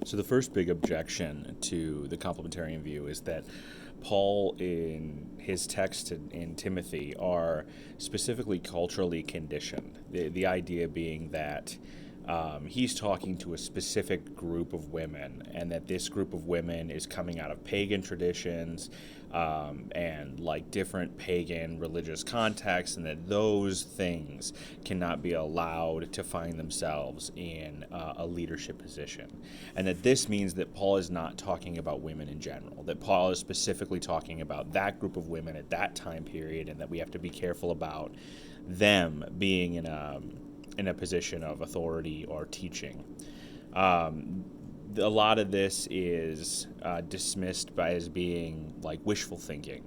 So the first big objection to the complementarian view is that Paul, in his text in Timothy, are specifically culturally conditioned. The idea being that he's talking to a specific group of women, and that this group of women is coming out of pagan traditions and like different pagan religious contexts, and that those things cannot be allowed to find themselves in a leadership position. And that this means that Paul is not talking about women in general, that Paul is specifically talking about that group of women at that time period, and that we have to be careful about them being in a position of authority or teaching. A lot of this is dismissed as being like wishful thinking,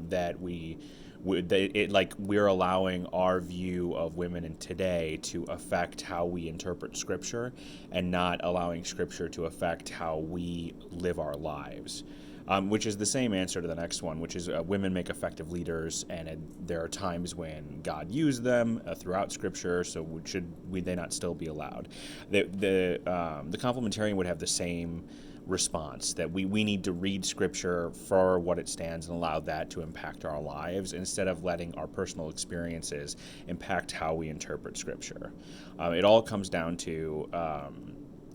that we're allowing our view of women in today to affect how we interpret Scripture, and not allowing Scripture to affect how we live our lives. Which is the same answer to the next one, which is women make effective leaders, and there are times when God used them throughout Scripture. So should they not still be allowed? The complementarian would have the same response, that we need to read Scripture for what it stands and allow that to impact our lives, instead of letting our personal experiences impact how we interpret Scripture. It all comes down to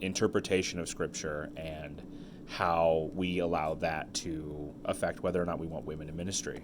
interpretation of Scripture and how we allow that to affect whether or not we want women in ministry.